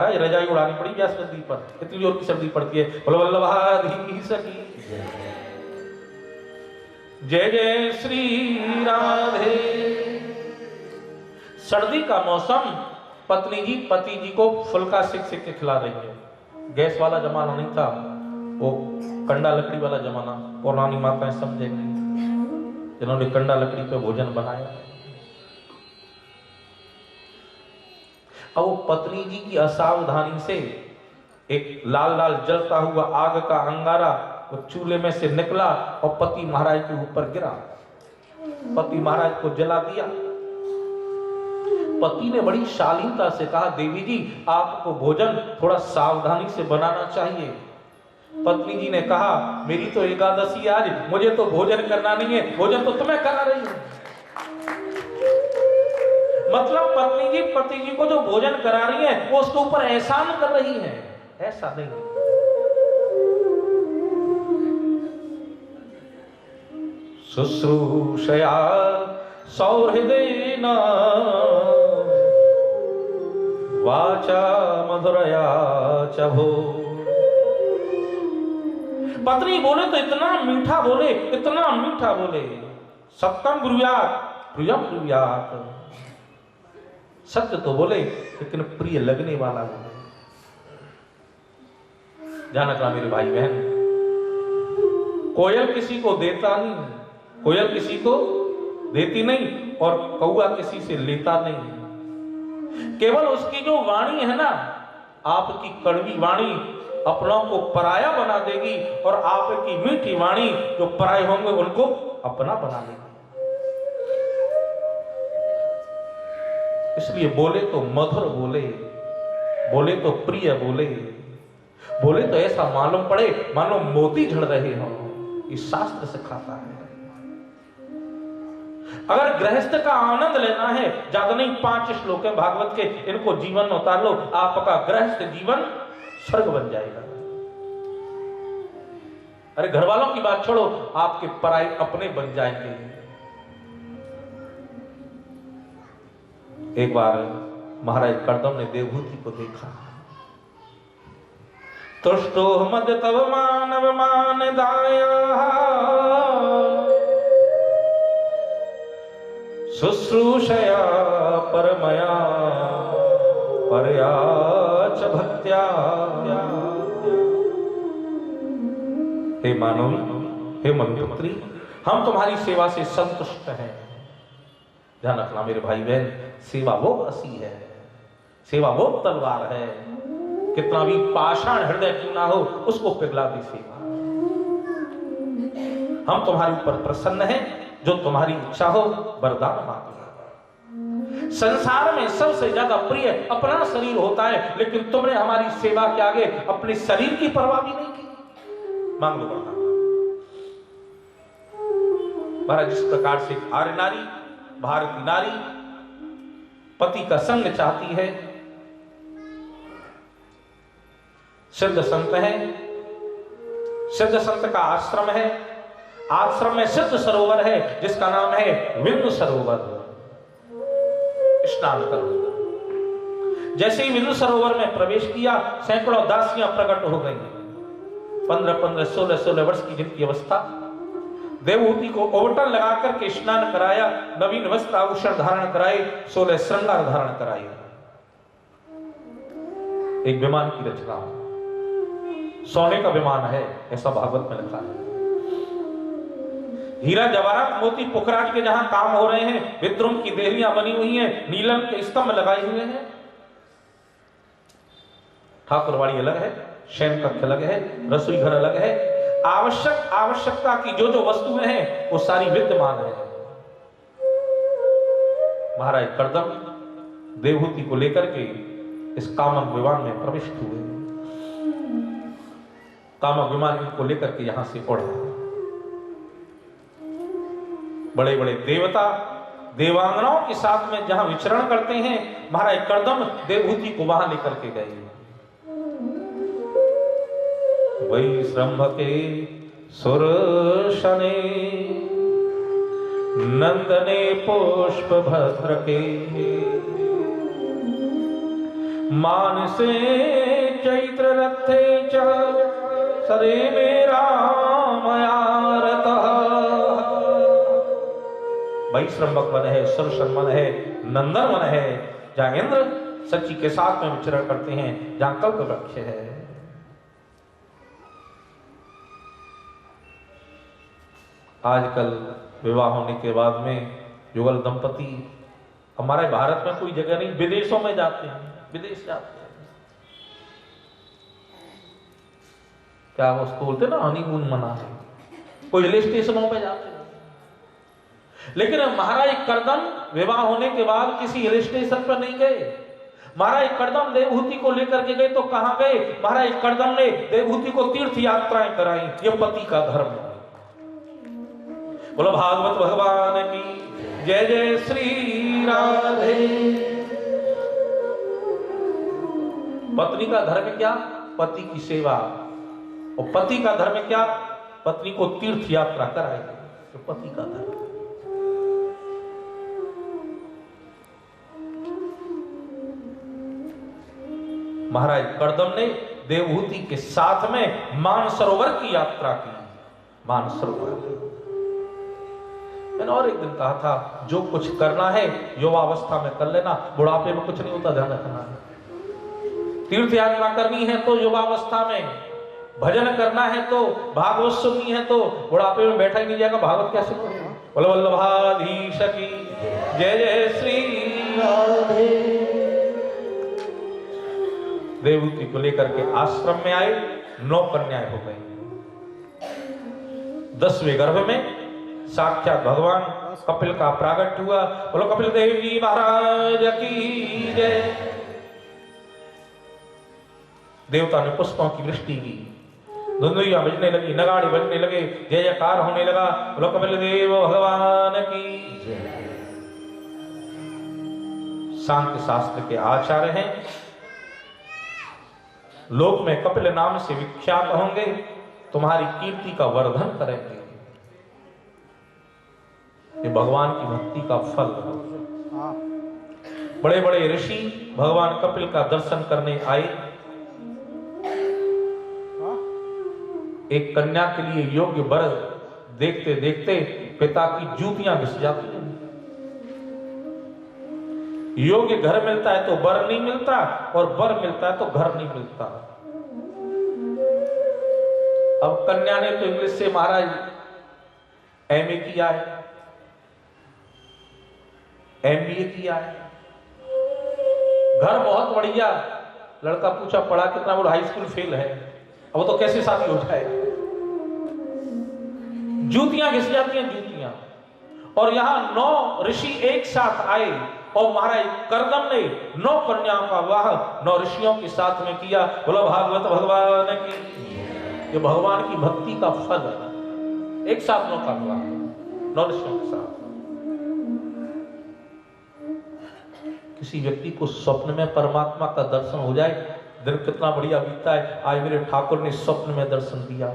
रजाई उड़ानी पड़ी व्यास नदी पर, इतनी जोर की सर्दी पड़ती है। बोलो वल्लभाधीश की जय जय श्री राधे। सर्दी का मौसम, पत्नी जी पति जी को फुल्का सेक के खिला रही है। गैस वाला जमाना नहीं था, वो कंडा लकड़ी वाला जमाना। पुरानी माताएं समझेंगी जिन्होंने कंडा लकड़ी पे भोजन बनाया। अब वो पत्नी जी की असावधानी से एक लाल लाल जलता हुआ आग का अंगारा वो चूल्हे में से निकला और पति महाराज के ऊपर गिरा। पति महाराज को जला दिया। पति ने बड़ी शालीनता से कहा, देवी जी आपको भोजन थोड़ा सावधानी से बनाना चाहिए। पत्नी जी ने कहा, मेरी तो एकादशी आज, मुझे तो भोजन करना नहीं है, भोजन तो तुम्हें करा रही हो। मतलब पत्नी जी पति जी को जो भोजन करा रही है वो उसके ऊपर एहसान कर रही है, ऐसा नहीं। शुश्रूषया सौहृदेन वाचा मधुरया च भो। पत्नी बोले तो इतना मीठा बोले, इतना मीठा बोले। सत्यम ब्रूयात् प्रियम ब्रूयात्, सत्य तो बोले लेकिन प्रिय लगने वाला बोले। ध्यान रखना मेरे भाई बहन, कोयल किसी को देता नहीं, कोयल किसी को देती नहीं और कौआ किसी से लेता नहीं। केवल उसकी जो वाणी है ना, आपकी कड़वी वाणी अपनों को पराया बना देगी और आपकी मीठी वाणी जो पराये होंगे उनको अपना बना देगी। इसलिए बोले तो मधुर बोले, बोले तो प्रिय बोले, बोले तो ऐसा मालूम पड़े मानो मोती झड़ रहे हो। इस शास्त्र सिखाता है। अगर गृहस्थ का आनंद लेना है, ज्यादा नहीं 5 श्लोक है भागवत के, इनको जीवन में उतार लो, आपका गृहस्थ जीवन स्वर्ग बन जाएगा। अरे घर वालों की बात छोड़ो, आपके पराये अपने बन जाएंगे। एक बार महाराज कर्दम ने देवहूति को देखा। तुष्टो मद तव मानव मान दाया, शुश्रूषया परमया परया च भक्त्या। हे मानव, हे मनुपुत्री, हम तुम्हारी सेवा से संतुष्ट हैं। ध्यान रखना मेरे भाई बहन, सेवा वो रसी है, सेवा वो तलवार है। कितना भी पाषाण हृदय क्यों ना हो, उसको पिघला दी सेवा। हम तुम्हारे ऊपर प्रसन्न हैं, जो तुम्हारी इच्छा हो वरदान मांगो। संसार में सबसे ज्यादा प्रिय अपना शरीर होता है, लेकिन तुमने हमारी सेवा के आगे अपने शरीर की परवाह भी नहीं की। मांग लो वरदान। महाराज जिस प्रकार से आर्य नारी, भारतीय नारी पति का संग चाहती है, सिद्ध संत है, सिद्ध संत का आश्रम है, आश्रम में सिद्ध सरोवर है जिसका नाम है विंध्य सरोवर। स्नान करो। जैसे ही विंध्य सरोवर में प्रवेश किया, सैकड़ों दासियां प्रकट हो गई। 15-15, 16-16 वर्ष की जिनकी अवस्था। देवहूति को ओवटन लगा करके स्नान कराया, नवीन वस्त्र आभूषण धारण कराए, 16 श्रृंगार धारण कराए। एक विमान की रचना, सोने का विमान है, ऐसा भागवत में लिखा है। हीरा जवाहरात मोती पुखराज के जहां काम हो रहे हैं, विद्रुम की देहलियां बनी हुई हैं, नीलम के स्तंभ लगाए हुए हैं। ठाकुरवाड़ी अलग है, शयन कक्ष अलग है, रसोई घर अलग है। आवश्यकता की जो जो वस्तुएं हैं वो सारी विद्यमान है। महाराज कर्दम देवहूति को लेकर के इस कामक विमान में प्रविष्ट हुए। कामक विमान को लेकर के यहां से उड़ा। बड़े बड़े देवता देवांगनाओं के साथ में जहां विचरण करते हैं, महाराज कर्दम देवहूति को वहां लेकर के गए। वही श्रम्भ के सुरशने नंदने पुष्प भद्र के मानसे चैत्र रथे च सरे मेरा मयारतः। वैश्रम्भक वन है, सुरसन वन है, नंदन वन है, जहां इंद्र सची के साथ में विचरण करते हैं, जहां कल्प वृक्ष है। आजकल विवाह होने के बाद में युगल दंपति हमारे भारत में कोई जगह नहीं, विदेशों में जाते हैं, विदेश जाते हैं। क्या वो उसको बोलते ना हनीमून मना है, कोई हिल स्टेशनों पे जाते हैं। लेकिन महाराज करदम विवाह होने के बाद किसी हिल स्टेशन पर नहीं गए। महाराज करदम देवहूति को लेकर के गए तो कहां गए? महाराज करदम ने देवहूति को तीर्थ यात्राएं कराई। ये पति का धर्म है। बोलो भागवत भगवान की जय जय श्री राधे। पत्नी का धर्म क्या? पति की सेवा। और पति का धर्म क्या? पत्नी को तीर्थ यात्रा कराएगा। तो पति का धर्म। महाराज करदम ने देवहूति के साथ में मानसरोवर की यात्रा की। मानसरोवर। मैंने और एक दिन कहा था, जो कुछ करना है युवावस्था में कर लेना, बुढ़ापे में कुछ नहीं होता, ध्यान रखना है। तीर्थ यात्रा करनी है तो युवावस्था में, भजन करना है तो, भागवत सुननी है तो बुढ़ापे में बैठा ही नहीं जाएगा, भागवत क्या सुनेगा? बोलो वल्लभाधीश की जय जय श्री राधे। देवहूति को लेकर के आश्रम में आए, 9 कन्याएं हो गई। 10वें गर्भ में साक्षात भगवान कपिल का प्रागट्य हुआ। बोलो कपिल देव जी महाराज की जय। देवता ने पुष्पों की वृष्टि की, धुंधुइयां बजने लगी, नगाड़े बजने लगे, जय जयकार होने लगा। बोलो कपिल देव भगवान की जय। सांख्य शास्त्र के आचार्य हैं, लोक में कपिल नाम से विख्यात होंगे, तुम्हारी कीर्ति का वर्धन करेंगे। ये भगवान की भक्ति का फल है। बड़े बड़े ऋषि भगवान कपिल का दर्शन करने आए। एक कन्या के लिए योग्य वर देखते देखते पिता की जूतियां घिस जाती हैं। योग्य घर मिलता है तो वर नहीं मिलता, और वर मिलता है तो घर नहीं मिलता। अब कन्या ने तो इंग्लिश से महाराज एमए किया है, एमबीए किया है, घर बहुत बढ़िया। लड़का पूछा पढ़ा कितना? बोला हाई स्कूल फेल है। अब तो कैसे शादी हो जाए? जूतियां घिस जाती हैं, जूतियां। और यहां 9 ऋषि एक साथ आए और महाराज करदम ने 9 कन्याओं का विवाह 9 ऋषियों के साथ में किया। बोलो भागवत भगवान की। ये भगवान की भक्ति का फल है। एक साथ 9 का विवाह 9 ऋषियों के साथ। किसी व्यक्ति को स्वप्न में परमात्मा का दर्शन हो जाए, दिन कितना बढ़िया बीतता है। आज मेरे ठाकुर ने स्वप्न में दर्शन दिया।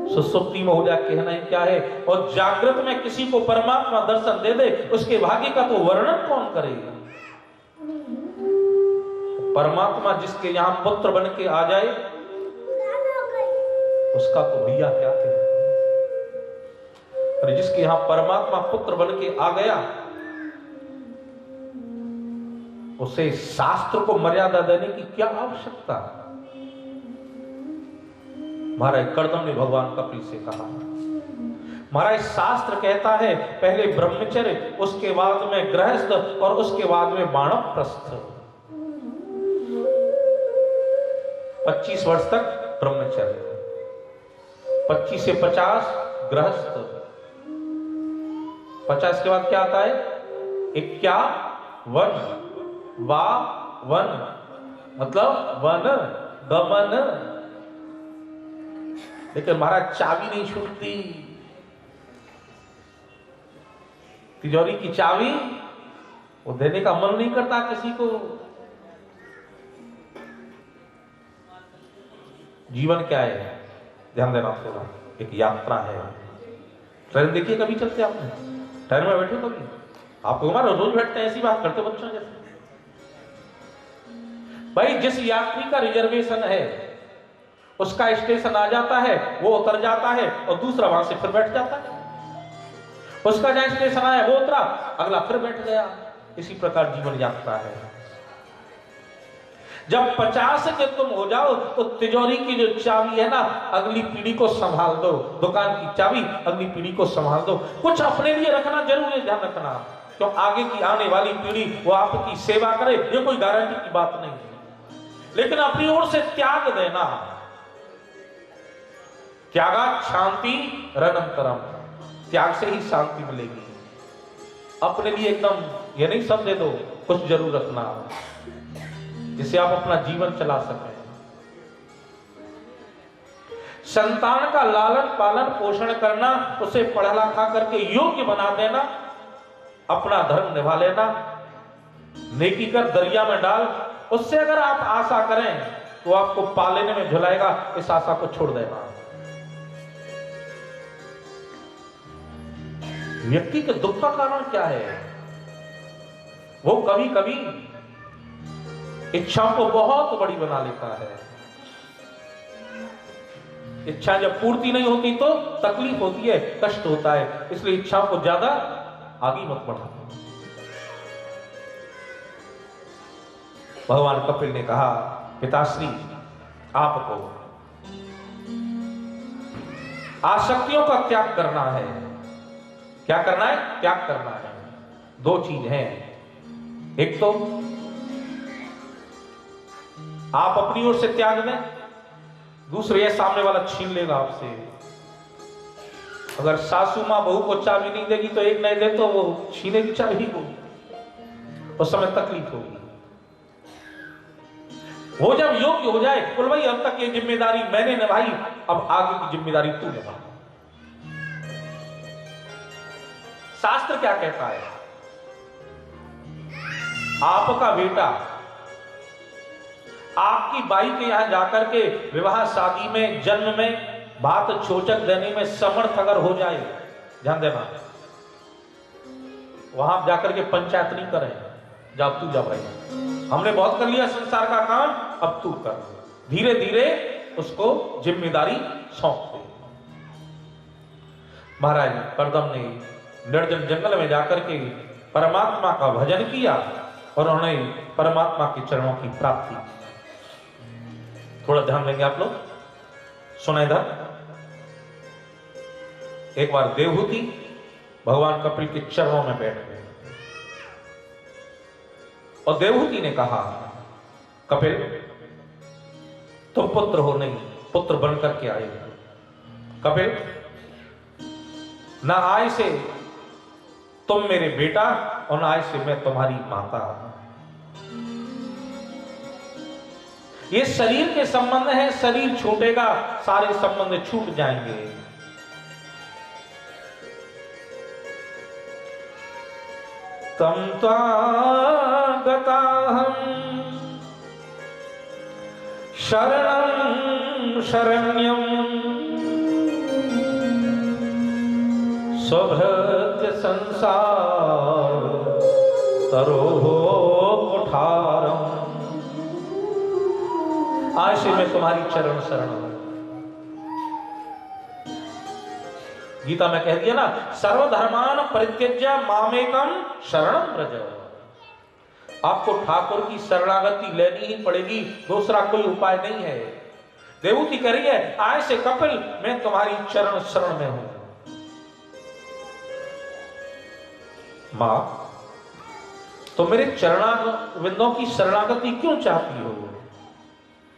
सुसुप्ति में हो जाए कहना ही क्या है। और जागृत में किसी को परमात्मा दर्शन दे दे, उसके भाग्य का तो वर्णन कौन करेगा। परमात्मा जिसके यहां पुत्र बन के आ जाए, उसका तो भैया क्या कहे। और जिसके यहां परमात्मा पुत्र बन के आ गया, उसे शास्त्र को मर्यादा देने की क्या आवश्यकता। महाराज करदम ने भगवान कपिल से कहा। महाराज शास्त्र कहता है पहले ब्रह्मचर्य, उसके बाद में गृहस्थ, और उसके बाद में वानप्रस्थ। 25 वर्ष तक ब्रह्मचर्य, 25 से 50 गृहस्थ, 50 के बाद क्या आता है? 51 वा वन, मतलब वन गमन। लेकिन महाराज चाबी नहीं छूटती। तिजोरी की चाबी वो देने का मन नहीं करता किसी को। जीवन क्या है? ध्यान देना थोड़ा। एक यात्रा है। ट्रेन देखिए, कभी चलते आपने? ट्रेन में बैठे कभी? आपको हमारा रोज बैठते हैं, ऐसी बात करते बच्चों जैसे। भाई जिस यात्री का रिजर्वेशन है उसका स्टेशन आ जाता है, वो उतर जाता है और दूसरा वहां से फिर बैठ जाता है। उसका जहां स्टेशन आया वो उतरा, अगला फिर बैठ गया। इसी प्रकार जीवन यात्रा है। जब 50 के तुम हो जाओ तो तिजोरी की जो चाबी है ना, अगली पीढ़ी को संभाल दो। दुकान की चाबी अगली पीढ़ी को संभाल दो। कुछ अपने लिए रखना जरूर है, ध्यान रखना, क्यों आगे की आने वाली पीढ़ी वो आपकी सेवा करे, ये कोई गारंटी की बात नहीं है। लेकिन अपनी ओर से त्याग देना। त्यागा शांति रनंतरम, त्याग से ही शांति मिलेगी। अपने लिए एकदम ये नहीं सब दे दो, कुछ जरूर रखना जिससे आप अपना जीवन चला सकें। संतान का लालन पालन पोषण करना, उसे पढ़ा लिखा करके योग्य बना देना, अपना धर्म निभा लेना, नेकी कर दरिया में डाल। उससे अगर आप आशा करें तो आपको पा लेने में झुलाएगा, इस आशा को छोड़ देना। व्यक्ति के दुख का कारण क्या है? वो कभी कभी इच्छाओं को बहुत बड़ी बना लेता है। इच्छा जब पूर्ति नहीं होती तो तकलीफ होती है, कष्ट होता है। इसलिए इच्छाओं को ज्यादा आगे मत बढ़ाओ। भगवान कपिल ने कहा, पिताश्री आपको आसक्तियों का त्याग करना है। क्या करना है? त्याग करना है। दो चीज हैं, एक तो आप अपनी ओर से त्याग दें, दूसरे ये सामने वाला छीन लेगा आपसे। अगर सासू मां बहू को चाबी नहीं देगी तो एक नहीं दे तो वो छीनेगी चाबी को, उस समय तकलीफ होगी। वो जब योग्य हो जाए, बोल भाई अब तक ये जिम्मेदारी मैंने निभाई, अब आगे की जिम्मेदारी तू निभा। शास्त्र क्या कहता है? आपका बेटा आपकी बाई के यहां जाकर के विवाह शादी में जन्म में बात चोचक देने में समर्थ अगर हो जाए, ध्यान देना, वहां जाकर के पंचायत नहीं करें, जब तू जा भाई, हमने बहुत कर लिया संसार का काम, अब तू कर। धीरे धीरे उसको जिम्मेदारी सौंप दे। महाराज करदम ने निर्जन जंगल में जाकर के परमात्मा का भजन किया और उन्होंने परमात्मा के चरणों की प्राप्ति। थोड़ा ध्यान देंगे आप लोग, सुना इधर। एक बार देवहूति भगवान कपिल के चरणों में बैठ गए और देवहूति ने कहा, कपिल तुम पुत्र हो नहीं, पुत्र बनकर के आए। कपिल ना आय से तुम मेरे बेटा और ना आय से मैं तुम्हारी माता। ये शरीर के संबंध है, शरीर छूटेगा सारे संबंध छूट जाएंगे। तम त्वागताहं शरणं शरण्यं स्वभृत्य संसार तरोः कुठारम्। आज से मैं तुम्हारी चरण शरण हूं। गीता में कह दिया ना, सर्वधर्मान परित्यज्य मामेकम शरणं व्रज। आपको ठाकुर की शरणागति लेनी ही पड़ेगी, दूसरा कोई उपाय नहीं है। देवहूति कह रही है, आज से कपिल मैं तुम्हारी चरण शरण में हूं। मां, तो मेरे चरणाविंदों की शरणागति क्यों चाहती हो?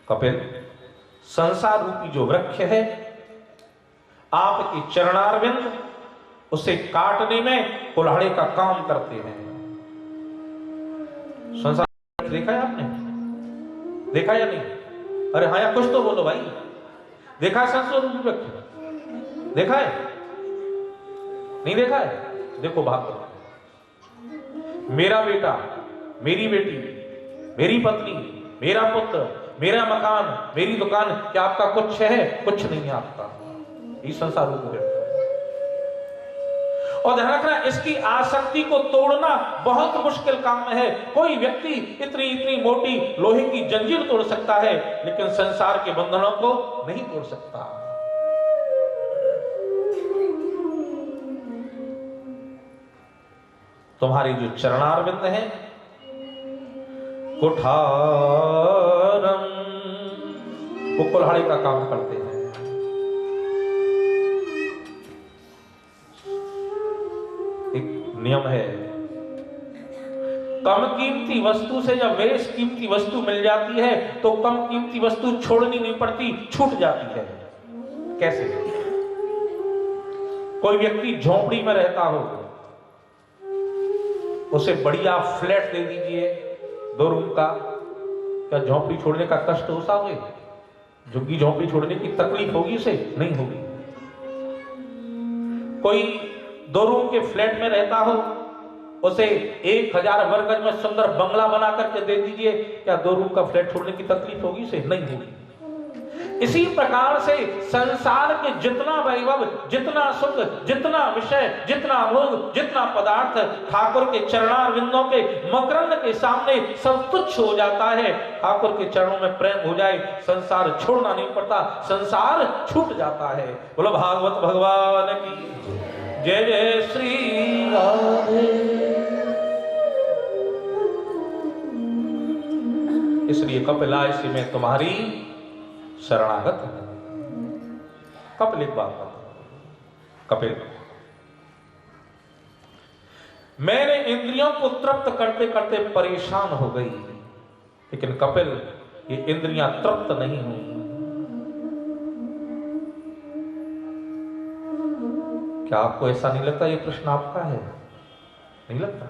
कपिल, संसार रूपी जो वृक्ष है, आपके चरणारविंद उसे काटने में कुल्हाड़े का काम करते हैं। संसार देखा है आपने? देखा या नहीं? अरे हाँ या कुछ तो बोलो भाई। देखा है संसार रूपी वृक्ष? देखा है? नहीं देखा है? देखो भाग। मेरा बेटा, मेरी बेटी, मेरी पत्नी, मेरा पुत्र, मेरा मकान, मेरी दुकान, क्या आपका कुछ है? कुछ नहीं है आपका। ये संसार रूप है। और ध्यान रखना, इसकी आसक्ति को तोड़ना बहुत मुश्किल काम है। कोई व्यक्ति इतनी इतनी मोटी लोहे की जंजीर तोड़ सकता है, लेकिन संसार के बंधनों को नहीं तोड़ सकता। तुम्हारी जो चरणारविंद है, कुठारम, वो कुल्हाड़ी का काम करते हैं। एक नियम है, कम कीमती वस्तु से जब बेश कीमती वस्तु मिल जाती है तो कम कीमती वस्तु छोड़नी नहीं पड़ती, छूट जाती है। कैसे? कोई व्यक्ति झोंपड़ी में रहता हो, उसे बढ़िया फ्लैट दे दीजिए 2 रूम का, क्या झोंपड़ी छोड़ने का कष्ट हो सावे? झुग्गी झोंपड़ी छोड़ने की तकलीफ होगी उसे? नहीं होगी। कोई 2 रूम के फ्लैट में रहता हो, उसे 1000 वर्ग गज में सुंदर बंगला बना करके दे दीजिए, क्या 2 रूम का फ्लैट छोड़ने की तकलीफ होगी उसे? नहीं होगी। इसी प्रकार से संसार के जितना वैभव, जितना सुख, जितना विषय, जितना भोग, जितना पदार्थ ठाकुर के चरणारविंदों के मकरंद के सामने सब तुच्छ हो जाता है। ठाकुर के चरणों में प्रेम हो जाए, संसार छोड़ना नहीं पड़ता, संसार छूट जाता है। बोलो भागवत भगवान की जय जय श्री राधे। इसलिए कपिला, इसी में तुम्हारी शरणागत है। कपिल एक बात बता, कपिल, मैंने इंद्रियों को तृप्त करते करते परेशान हो गई, लेकिन कपिल ये इंद्रियां तृप्त नहीं हुई। क्या आपको ऐसा नहीं लगता ये प्रश्न आपका है? नहीं लगता?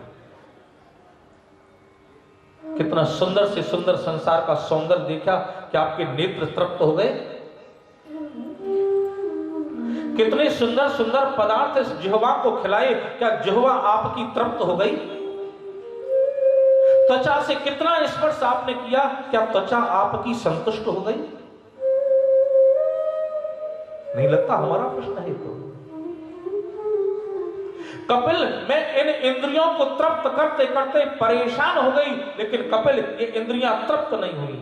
कितना सुंदर से सुंदर संसार का सौंदर्य देखा, क्या आपके नेत्र तृप्त हो गए? कितने सुंदर सुंदर पदार्थ इस जिह्वा को खिलाए, क्या जिह्वा आपकी तृप्त हो गई? त्वचा से कितना स्पर्श आपने किया, क्या त्वचा आपकी संतुष्ट हो गई? नहीं लगता हमारा प्रश्न है तो? कपिल, मैं इन इंद्रियों को तृप्त करते करते परेशान हो गई, लेकिन कपिल ये इंद्रियां तृप्त नहीं हुई।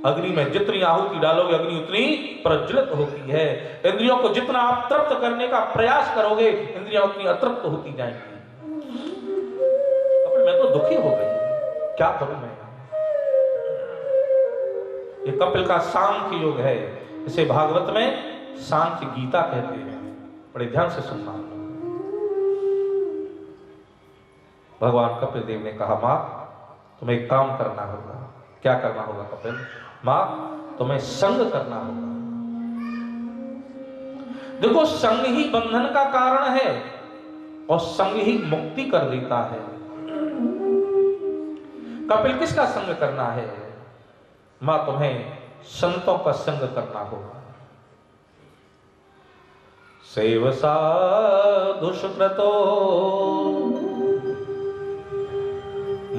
अग्नि में जितनी आहुति डालोगे अग्नि उतनी प्रज्वलित होती है। इंद्रियों को जितना आप तृप्त करने का प्रयास करोगे, इंद्रियां उतनी अतृप्त होती जाएंगी। कपिल, मैं तो दुखी हो गई, क्या करूं मैं? ये कपिल का सांख्य योग है, इसे भागवत में सांख्य गीता कहते हैं। बड़े ध्यान से सुनना। भगवान कपिल देव ने कहा, मां तुम्हें एक काम करना होगा। क्या करना होगा कपिल? मां तुम्हें संग करना होगा। देखो, संग ही बंधन का कारण है और संग ही मुक्ति कर देता है। कपिल, किसका संग करना है? मां तुम्हें संतों का संग करना होगा। सेव साधु सुकृतो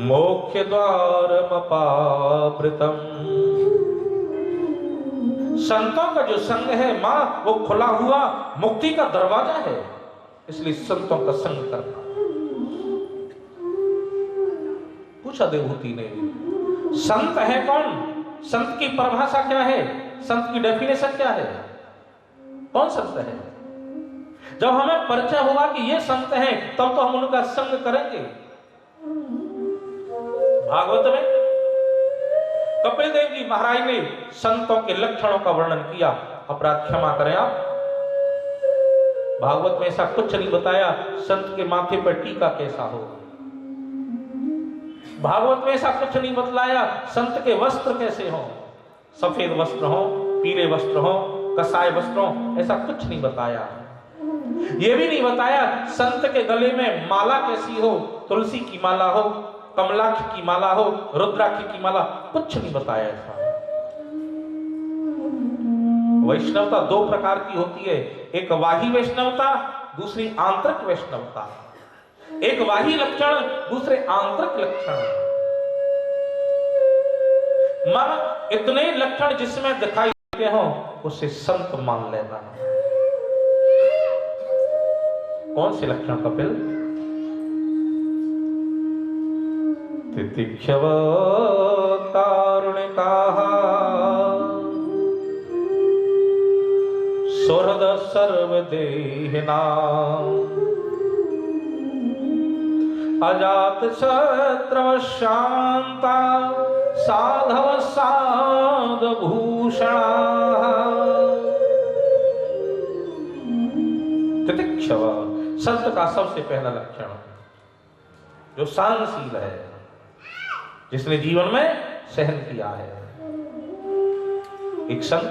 मोक्ष द्वारमपावृतम्। संतों का जो संग है मां, वो खुला हुआ मुक्ति का दरवाजा है, इसलिए संतों का संग करना। पूछा देवहूति ने, संत है कौन? संत की परिभाषा क्या है? संत की डेफिनेशन क्या है? कौन संत है? जब हमें परिचय होगा कि ये संत हैं, तब तो हम उनका संग करेंगे। भागवत में कपिल देव जी महाराज ने संतों के लक्षणों का वर्णन किया। अपराध क्षमा करें आप, भागवत में ऐसा कुछ नहीं बताया संत के माथे पर टीका कैसा हो। भागवत में ऐसा कुछ नहीं बतलाया संत के वस्त्र कैसे हो, सफेद वस्त्र हो, पीले वस्त्र हो, कसाय वस्त्र हो, ऐसा कुछ नहीं बताया। यह भी नहीं बताया संत के गले में माला कैसी हो, तुलसी की माला हो, कमलाक्ष की माला हो, रुद्राक्ष की माला, कुछ नहीं बताया ऐसा। वैष्णवता 2 प्रकार की होती है, एक बाह्य वैष्णवता, दूसरी आंतरिक वैष्णवता। एक बाह्य लक्षण, दूसरे आंतरिक लक्षण। मां इतने लक्षण जिसमें दिखाई देते हो उसे संत मान लेना। कौन से लक्षण कपिल? तितिक्षव कारुणिकाः सुहृद सर्वदेहिनां अजात शत्रव शांता साधव साधभूषणाः। तितिक्षव संत का सबसे पहला लक्षण, जो सहनशील है, जिसने जीवन में सहन किया है। एक संत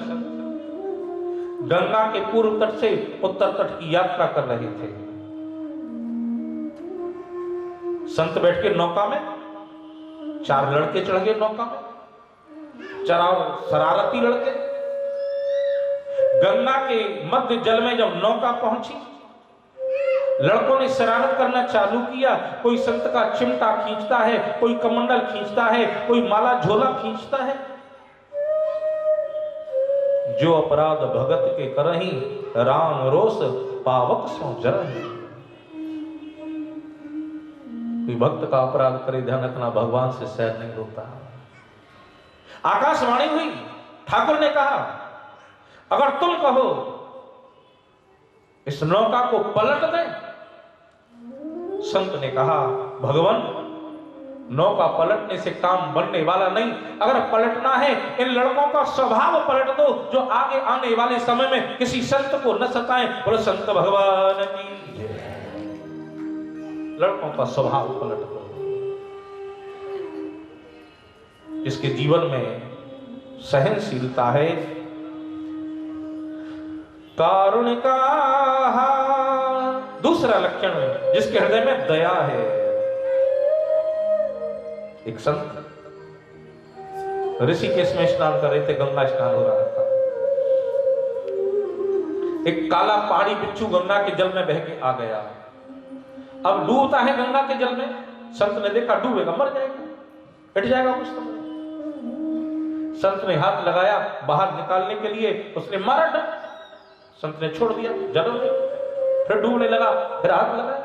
गंगा के पूर्व तट से उत्तर तट की यात्रा कर रहे थे। संत बैठ के नौका में, 4 लड़के चढ़ गए नौका में, चराव शरारती लड़के। गंगा के मध्य जल में जब नौका पहुंची, लड़कों ने शरारत करना चालू किया। कोई संत का चिमटा खींचता है, कोई कमंडल खींचता है, कोई माला झोला खींचता है। जो अपराध भगत के करही, राम रोष पावक सो जरहि। कोई भक्त का अपराध करे, ध्यान रखना, भगवान से सहन नहीं होता। आकाशवाणी हुई, ठाकुर ने कहा, अगर तुम कहो इस नौका को पलट दें। संत ने कहा, भगवान, नौका पलटने से काम बनने वाला नहीं। अगर पलटना है, इन लड़कों का स्वभाव पलट दो, जो आगे आने वाले समय में किसी संत को न सताएं। बोलो संत भगवान की। लड़कों का स्वभाव पलट दो। जिसके जीवन में सहनशीलता है, कारुणिका। दूसरा लक्षण है, जिसके हृदय में दया है। एक संत ऋषिकेश में स्नान कर रहे थे, गंगा स्नान हो रहा था। एक काला पहाड़ी बिच्छू गंगा के जल में बह के आ गया। अब डूबता है गंगा के जल में। संत ने देखा डूबेगा, मर जाएगा, हट जाएगा कुछ समय। संत ने हाथ लगाया बाहर निकालने के लिए, उसने मारा डंक। संत ने छोड़ दिया, जल गया। फिर डूबने लगा, फिर हाथ लगाया,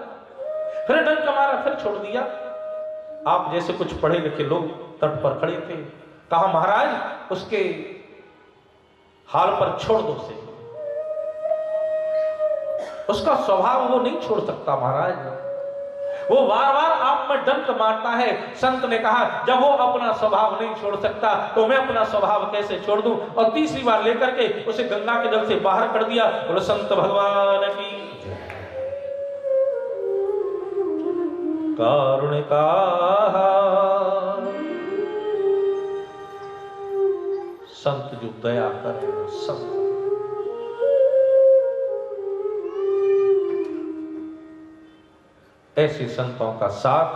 फिर डंक मारा, फिर छोड़ दिया। आप जैसे कुछ पढ़े लिखे लोग तट पर खड़े थे। कहा, महाराज, उसके हाल पर छोड़ दो उसे, उसका स्वभाव वो नहीं छोड़ सकता महाराज, वो बार बार आप में डंक मारता है। संत ने कहा, जब वो अपना स्वभाव नहीं छोड़ सकता तो मैं अपना स्वभाव कैसे छोड़ दूं। और तीसरी बार लेकर के उसे गंगा के जल से बाहर कर दिया। बोलो संत भगवान की। कारुणिका संत जो दया करे, संत ऐसे संतों का साथ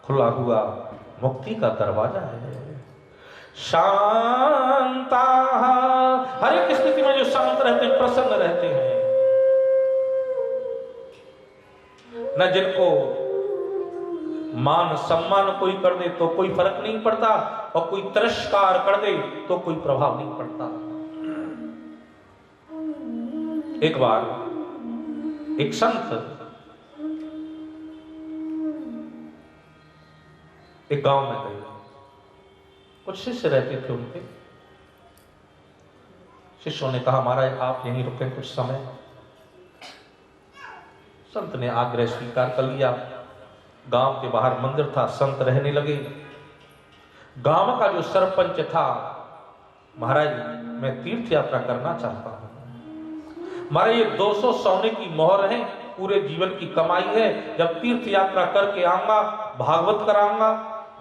खुला हुआ मुक्ति का दरवाजा है। शांता, हर एक स्थिति में जो शांत रहते हैं, प्रसन्न रहते हैं, न जिनको मान सम्मान कोई कर दे तो कोई फर्क नहीं पड़ता, और कोई तिरस्कार कर दे तो कोई प्रभाव नहीं पड़ता। एक बार एक संत एक गांव में गए। कुछ शिष्य रहते थे उनके। शिष्यों ने कहा, महाराज आप यहीं रुके कुछ समय। संत ने आग्रह स्वीकार कर लिया। गांव के बाहर मंदिर था, संत रहने लगे। गांव का जो सरपंच था, महाराज मैं तीर्थ यात्रा करना चाहता हूं, महाराज ये 200 सोने की मोहर है, पूरे जीवन की कमाई है। जब तीर्थ यात्रा करके आऊंगा, भागवत कराऊंगा,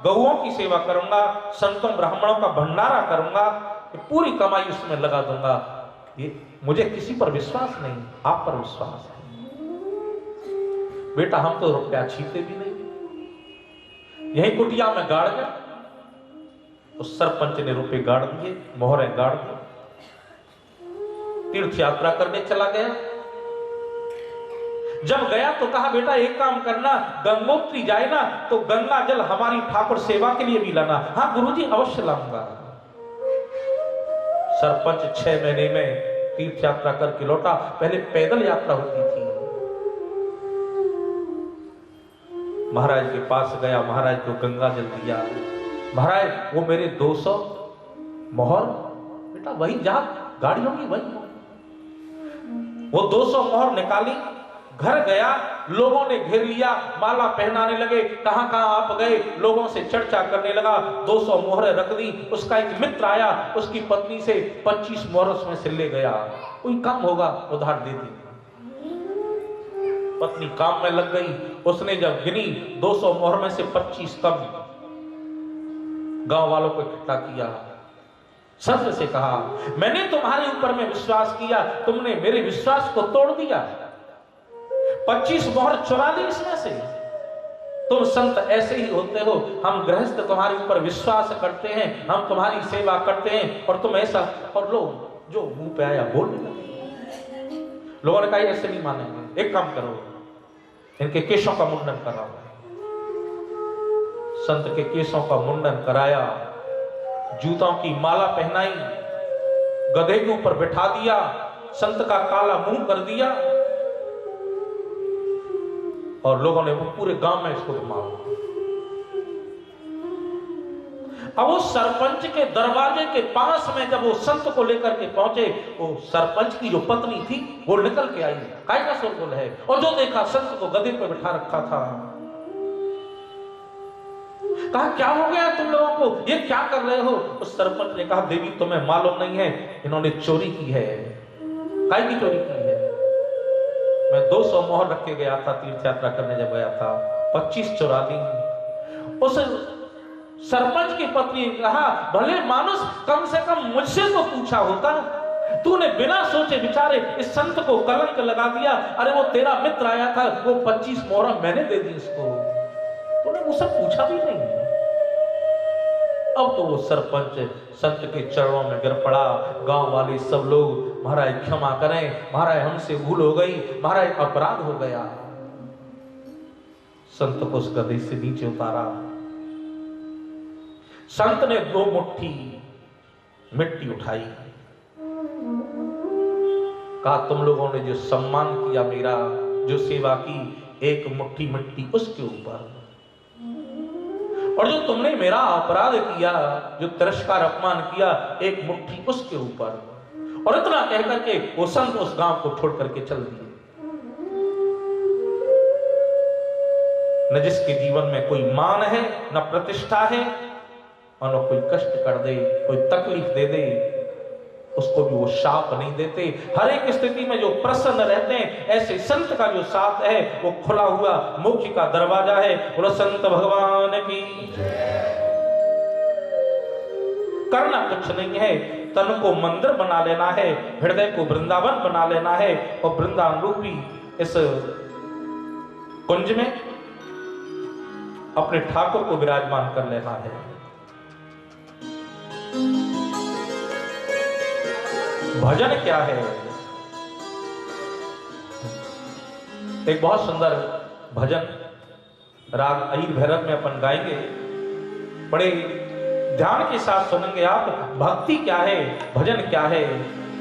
गौओं की सेवा करूंगा, संतों ब्राह्मणों का भंडारा करूंगा, पूरी कमाई उसमें लगा दूंगा। ये मुझे किसी पर विश्वास नहीं, आप पर विश्वास है। बेटा हम तो रुपया छीनते भी नहीं, यही कुटिया में गाड़ गया। उस सरपंच ने रुपए गाड़ दिए, मोहरें गाड़ दी, तीर्थ यात्रा करने चला गया। जब गया तो कहा, बेटा एक काम करना, गंगोत्री जाए ना तो गंगा जल हमारी ठाकुर सेवा के लिए भी लाना। हाँ गुरुजी अवश्य लाऊंगा। सरपंच 6 महीने में तीर्थ यात्रा करके लौटा। पहले पैदल यात्रा होती थी, महाराज के पास गया, महाराज को गंगा जल दिया। महाराज वो मेरे 200 मोहर, बेटा वही जहां गाड़ी होगी वही। वो 200 मोहर निकाली, घर गया, लोगों ने घेर लिया, माला पहनाने लगे, कहां कहां आप गए, लोगों से चर्चा करने लगा। 200 मोहरें रख दी। उसका एक मित्र आया, उसकी पत्नी से 25 मोहर उसमें से ले गया। कोई काम होगा उधार दे दी। पत्नी काम में लग गई। उसने जब गिनी 200 मोहर में से 25 कम, गांव वालों को इकट्ठा किया, सत्य से कहा मैंने तुम्हारे ऊपर में विश्वास किया, तुमने मेरे विश्वास को तोड़ दिया। 25 मोहर चुरा ली इसमें से। तुम संत ऐसे ही होते हो, हम गृहस्थ तुम्हारे ऊपर विश्वास करते हैं, हम तुम्हारी सेवा करते हैं और तुम ऐसा। और लोग जो मुंह पे आया बोलने लगे। लोगों ने कहा ऐसे नहीं मानेंगे, एक काम करो, इनके केशों का मुंडन कराओ। संत के केशों का मुंडन कराया, जूतों की माला पहनाई, गधे के ऊपर बिठा दिया, संत का काला मुंह कर दिया और लोगों ने वो पूरे गांव में इसको घुमाया। अब वो सरपंच के दरवाजे के पास में जब वो संत को लेकर के पहुंचे, वो सरपंच की जो पत्नी थी वो निकल के आई, काय का शोरगुल है, और जो देखा संत को गधे पे बिठा रखा था। कहा क्या हो गया तुम लोगों को, ये क्या कर रहे हो? उस सरपंच ने कहा देवी तुम्हें मालूम नहीं है, इन्होंने चोरी की है। काय की चोरी की है? मैं 200 मोहर रख के गया था, तीर्थ यात्रा करने जब गया था, 25 चुरा ली। उस सरपंच की पत्नी ने कहा भले मानुस, कम से कम मुझसे तो पूछा होता, तूने बिना सोचे विचारे इस संत को कलंक लगा दिया। अरे वो तेरा मित्र आया था, वो 25 मोहर मैंने दे दी इसको, तूने मुझसे पूछा भी नहीं। अब तो वो सरपंच संत के चरणों में गिर पड़ा। गांव वाले सब लोग महाराज क्षमा करें, महाराज हमसे भूल हो गई, महाराज अपराध हो गया। संत को उस गधे से नीचे उतारा। संत ने 2 मुट्ठी मिट्टी उठाई, कहा तुम लोगों ने जो सम्मान किया मेरा, जो सेवा की, 1 मुट्ठी मिट्टी उसके ऊपर, और जो तुमने मेरा अपराध किया, जो तिरस्कार अपमान किया, 1 मुट्ठी उसके ऊपर। और इतना कहकर के वो संत उस गांव को छोड़ करके चल दिए। न जिसके जीवन में कोई मान है, न प्रतिष्ठा है, और न कोई कष्ट कर दे, कोई तकलीफ दे दे, उसको भी वो शाप नहीं देते। हर एक स्थिति में जो प्रसन्न रहते हैं, ऐसे संत का जो साथ है वो खुला हुआ मोक्ष का दरवाजा है। बोलो संत भगवान की। करना कुछ नहीं है, तन को मंदिर बना लेना है, हृदय को वृंदावन बना लेना है, और वृंदावन रूपी इस कुंज में अपने ठाकुर को विराजमान कर लेना है। भजन क्या है? एक बहुत सुंदर भजन राग अहिर भैरव में अपन गाएंगे, बड़े ध्यान के साथ सुनेंगे आप। भक्ति क्या है, भजन क्या है,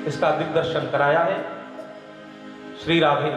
इसका दिग्दर्शन कराया है श्री राधे।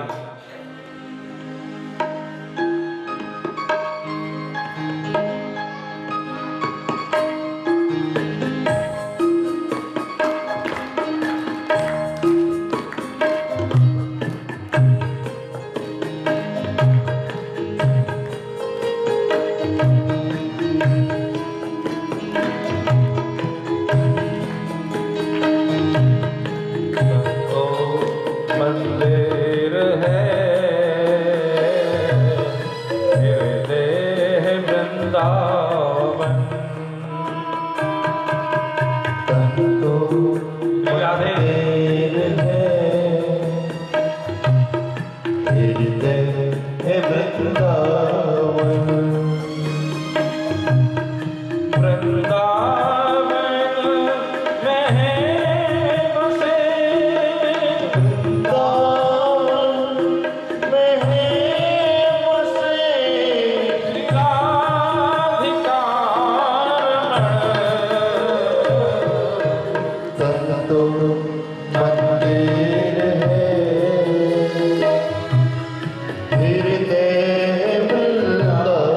हृदय वृंदावन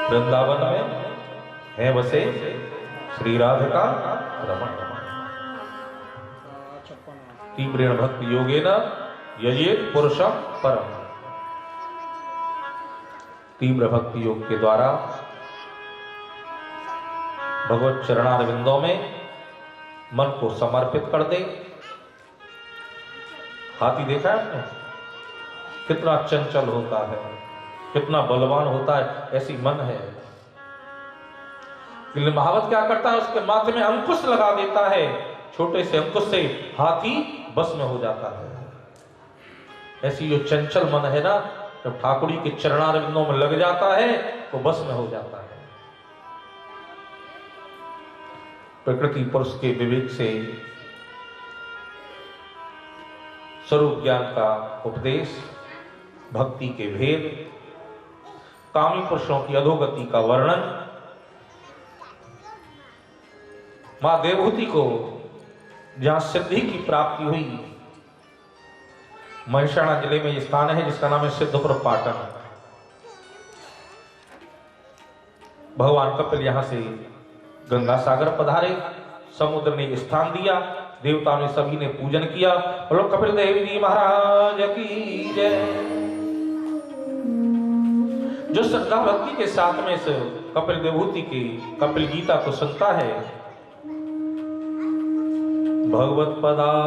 वृंदावन में है बसे श्री राधिका रमण। तीव्रेण भक्ति योगेन यजेत पुरुषम परम। तीव्र भक्ति योग के द्वारा भगवत चरणारविंदों में मन को समर्पित कर दे। हाथी देखा है आपने कितना चंचल होता है, कितना बलवान होता है, ऐसी मन है। लेकिन महावत क्या करता है, उसके माथे में अंकुश लगा देता है, छोटे से अंकुश से हाथी बस में हो जाता है। ऐसी जो चंचल मन है ना, जब ठाकुर जी के चरणारविंदों में लग जाता है तो बस में हो जाता है। प्रकृति पुरुष के विवेक से स्वरूप ज्ञान का उपदेश, भक्ति के भेद, कामी पुरुषों की अधोगति का वर्णन, मां देवहूति को जहां सिद्धि की प्राप्ति हुई, महिषाणा जिले में स्थान है जिसका नाम है सिद्धपुर पाटन। भगवान कपिल यहां से गंगा सागर पधारे, समुद्र ने स्थान दिया, देवताओं ने सभी ने पूजन किया। बोलो कपिल देव जी महाराज की जय। जो श्रद्धा भक्ति के साथ में इस कपिल देवहूति की कपिल गीता को सुनता है, भगवत पदारविंदम,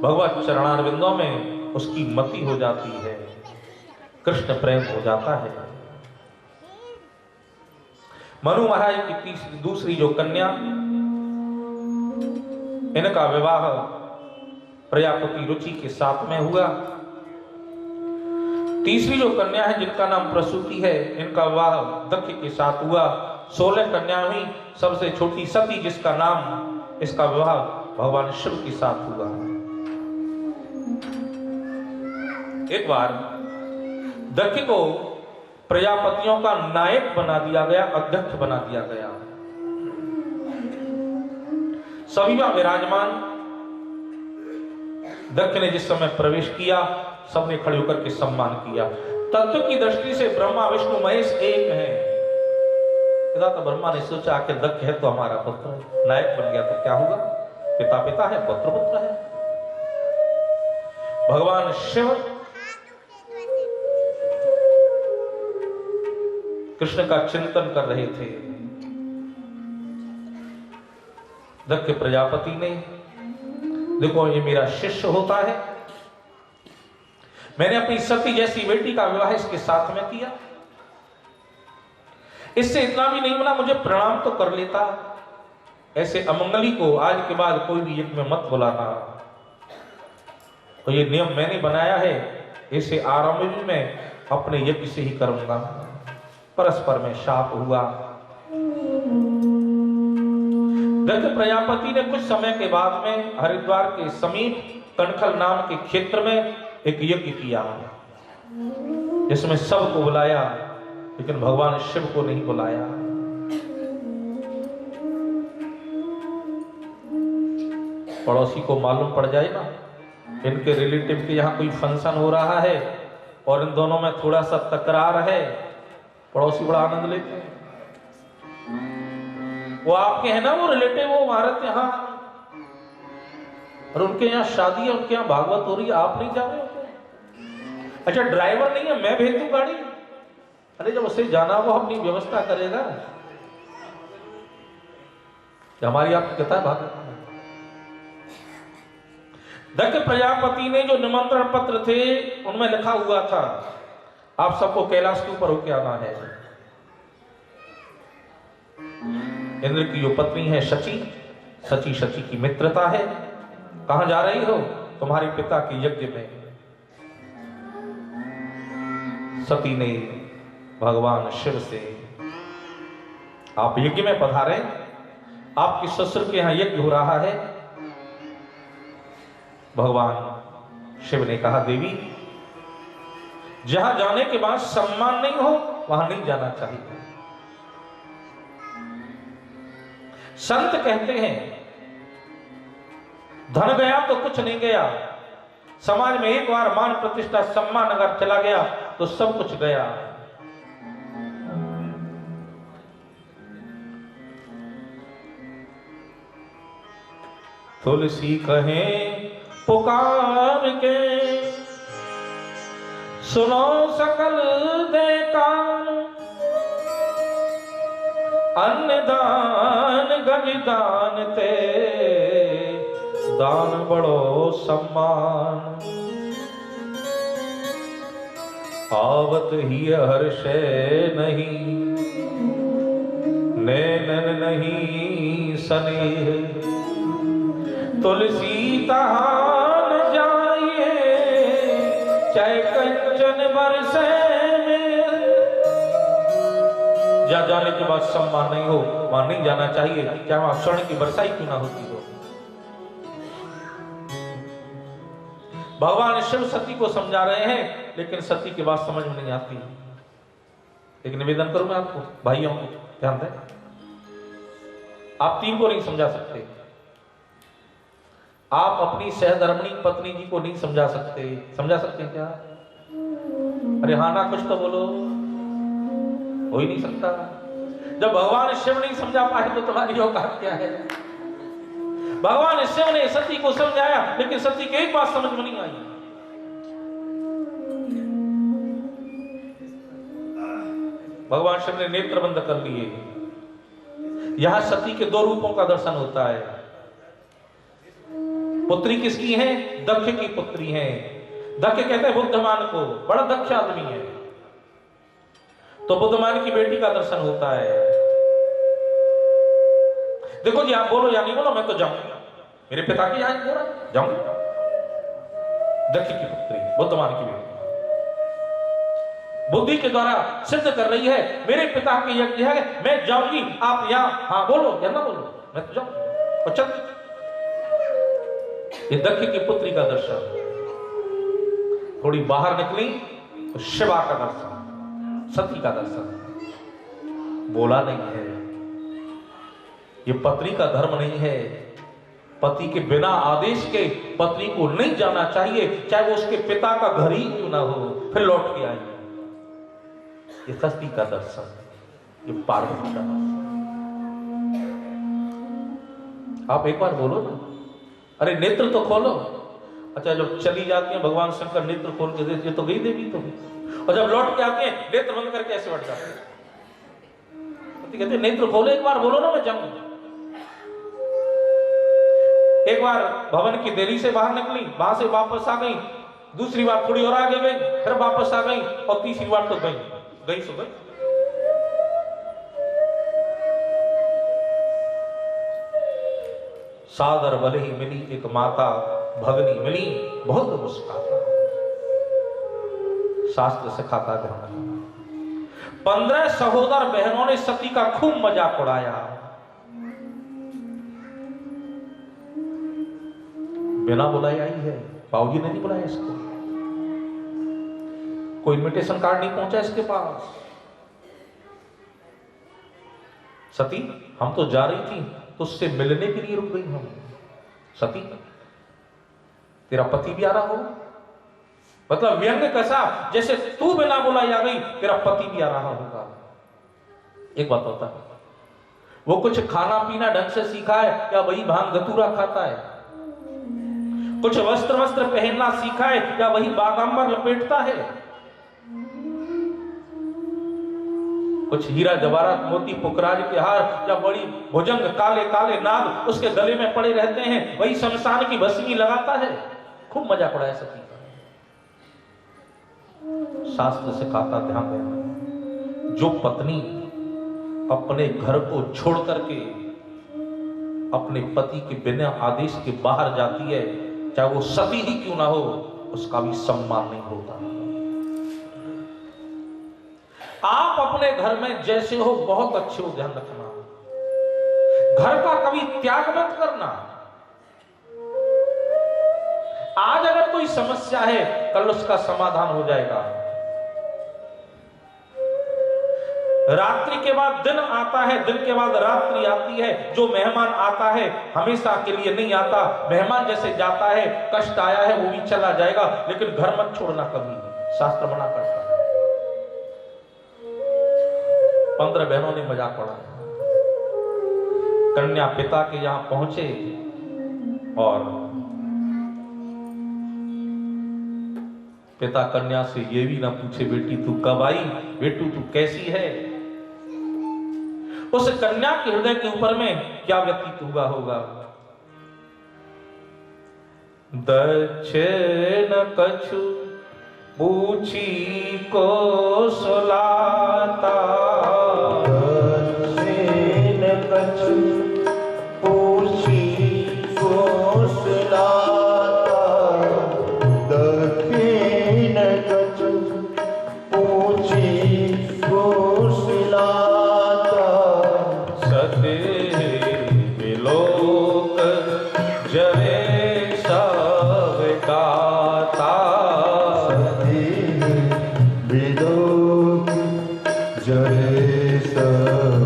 भगवत चरणारविंदों में उसकी मति हो जाती है, कृष्ण प्रेम हो जाता है। मनु महाराज की दूसरी जो कन्या, इनका विवाह प्रजापति रुचि के साथ में हुआ। तीसरी जो कन्या है जिनका नाम प्रसूति है, इनका विवाह दक्ष के साथ हुआ। 16 कन्या हुई, सबसे छोटी सती जिसका नाम, इसका विवाह भगवान शिव के साथ हुआ। एक बार दक्ष को प्रजापतियों का नायक बना दिया गया, अध्यक्ष बना दिया गया। सभी वहां विराजमान। दक्ष ने जिस समय प्रवेश किया, सबने खड़े होकर के सम्मान किया। तत्व की दृष्टि से ब्रह्मा विष्णु महेश एक हैं, पिता तो ब्रह्मा ने सोचा आखिर दक्ष है तो हमारा पुत्र है, नायक बन गया तो क्या होगा, पिता पिता है, पुत्र पुत्र है। भगवान शिव कृष्ण का चिंतन कर रहे थे। दक्ष प्रजापति ने, देखो ये मेरा शिष्य होता है, मैंने अपनी सती जैसी बेटी का विवाह इसके साथ में किया, इससे इतना भी नहीं बना मुझे प्रणाम तो कर लेता, ऐसे अमंगली को आज के बाद कोई भी यज्ञ में मत बुलाना। तो ये नियम मैंने बनाया है, इसे आरंभ भी मैं अपने यज्ञ से ही करूंगा। परस्पर में शाप हुआ। दक्ष प्रजापति ने कुछ समय के बाद में हरिद्वार के समीप कणखल नाम के क्षेत्र में एक यज्ञ किया, जिसमें सबको बुलाया, लेकिन भगवान शिव को नहीं बुलाया। पड़ोसी को मालूम पड़ जाए ना, इनके रिलेटिव के यहाँ कोई फंक्शन हो रहा है और इन दोनों में थोड़ा सा तकरार है, पड़ोसी बड़ा आनंद लेते हैं। वो आपके हैं ना वो रिलेटिव, वो भारत यहाँ, और उनके यहाँ शादी है, उनके यहाँ भागवत हो रही है, आप नहीं जा रहे हो? अच्छा ड्राइवर नहीं है, मैं भेज दूं गाड़ी। अरे जब उसे जाना वो अपनी व्यवस्था करेगा, हमारी आप कहता है भागवत। दक्ष प्रजापति ने जो निमंत्रण पत्र थे उनमें लिखा हुआ था आप सबको कैलाश के ऊपर होके आना है। इंद्र की जो पत्नी है शची, शची की मित्रता है। कहां जा रही हो? तुम्हारे पिता के यज्ञ में। सती ने भगवान शिव से, आप यज्ञ में पधारे, आपके ससुर के यहां यज्ञ हो रहा है। भगवान शिव ने कहा देवी, जहां जाने के बाद सम्मान नहीं हो वहां नहीं जाना चाहिए। संत कहते हैं धन गया तो कुछ नहीं गया, समाज में एक बार मान प्रतिष्ठा सम्मान अगर चला गया तो सब कुछ गया। तुलसी कहें पुकार के सुनो सकल दे कान, अन्नदान गजदान ते दान बड़ो सम्मान। आवत ही हर्षे नहीं, नैनन नहीं स्नेह, तुलसी तहान जाइए चाहे कंचन बरसे में। जा जाने के बाद सम्मान नहीं हो वहां नहीं जाना चाहिए, क्या वहां स्वर्ण की बरसाई क्यों ना होती हो। भगवान शिव सती को समझा रहे हैं, लेकिन सती की बात समझ में नहीं आती। एक निवेदन करूं मैं आपको, भाइयों को ध्यान दें, आप तीन को नहीं समझा सकते, आप अपनी सहधर्मिणी पत्नी जी को नहीं समझा सकते। समझा सकते हैं क्या? अरे हाँ ना कुछ तो बोलो, हो ही नहीं सकता। जब भगवान शिव नहीं समझा पाए तो तुम्हारी औकात क्या है? भगवान शिव ने सती को समझाया, लेकिन सती की एक बात समझ में नहीं आई। भगवान शिव ने नेत्र बंद कर लिए। यहां सती के दो रूपों का दर्शन होता है। पुत्री किसकी है? दक्ष की पुत्री है। दक्ष कहते हैं बुद्धमान को, बड़ा दक्ष आदमी है, तो बुद्धमान की बेटी का दर्शन होता है। देखो जी, आप बोलो या नहीं बोलो, मैं तो जाऊंगा, मेरे पिता की यहाँ बोला जाऊंगा। दक्ष की पुत्री बुद्धमान की बेटी बुद्धि के द्वारा सिद्ध कर रही है मेरे पिता की यज्ञ है, मैं जाऊंगी, आप यहाँ हाँ बोलो या ना बोलो, मैं तो जाऊंगी। और चल ये दक्ष की पुत्री का दर्शन। थोड़ी बाहर निकली तो शिवा का दर्शन, सती का दर्शन। बोला नहीं है, ये पत्नी का धर्म नहीं है। पति के बिना आदेश के पत्नी को नहीं जाना चाहिए, चाहे वो उसके पिता का घर ही क्यों ना हो, फिर लौट के आई। ये सती का दर्शन। ये पार्वती का नाम। आप एक बार बोलो ना, अरे नेत्र तो खोलो। अच्छा, जब चली जाती है भगवान शंकर नेत्र खोल के देते, ये तो गई देवी तो, और जब लौट के आते हैं नेत्र बंद करके ऐसे बैठ जाते हैं। कहते नेत्र खोलो, एक बार बोलो ना मैं जाऊं। एक बार भवन की देरी से बाहर निकली, वहां से वापस आ गई, दूसरी बार थोड़ी और आगे गई, फिर वापस आ गई, और तीसरी बार तो गई सो गई। सादर भले ही मिली एक माता, भगनी मिली बहुत मुस्काता। शास्त्र सिखाता ध्यान। 15 सहोदर बहनों ने सती का खूब मजाक उड़ाया। बिना बुलाए आई है, बाबूजी ने नहीं बुलाया इसको, कोई इन्विटेशन कार्ड नहीं पहुंचा इसके पास। सती, हम तो जा रही थी, तो उससे मिलने के लिए रुक गई हम। सती, तेरा पति भी आ रहा हो, मतलब व्यंग कैसा, जैसे तू बिना बुलाई आ गई, तेरा पति भी आ रहा होगा। एक बात होता है, वो कुछ खाना पीना ढंग से सीखा है या वही भांग धतूरा खाता है? कुछ वस्त्र पहनना सीखा है या वही बागांबर लपेटता है? कुछ हीरा जवाहरात मोती पुखराज के हार या बड़ी भुजंग काले काले नाग उसके गले में पड़े रहते हैं, वही शमशान की भस्मी लगाता है? खूब मजाक उड़ाया सती का। शास्त्र सिखाता ध्यान देना, जो पत्नी अपने घर को छोड़ करके अपने पति के बिना आदेश के बाहर जाती है, चाहे वो सती ही क्यों ना हो, उसका भी सम्मान नहीं होता। आप अपने घर में जैसे हो बहुत अच्छे हो, ध्यान रखना, घर का कभी त्याग मत करना। आज अगर कोई समस्या है, कल उसका समाधान हो जाएगा। रात्रि के बाद दिन आता है, दिन के बाद रात्रि आती है। जो मेहमान आता है हमेशा के लिए नहीं आता, मेहमान जैसे जाता है, कष्ट आया है वो भी चला जाएगा, लेकिन घर मत छोड़ना कभी, शास्त्र मना करता है। 15 बहनों ने मजाक उड़ाया। कन्या पिता के यहां पहुंचे और पिता कन्या से ये भी ना पूछे, बेटी तू कब आई, बेटू तू कैसी है। उस कन्या के हृदय के ऊपर में क्या व्यतीत हुआ होगा? दक्षिण कछु पूछी को सुलाता, दक्षिण कछु पूछी को सुलाता, दक्षिण कछु पूछी को सुलाता, सते विलोक जरे सब गाता, जय सब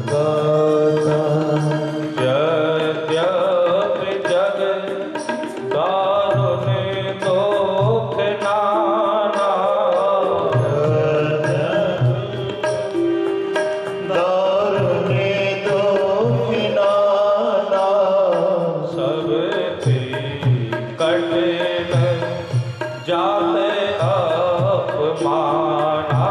गाता, जद्यप जग दारुण दुख नाना, दारुण दुख नाना, सब ते कठिन जाते अपमाना,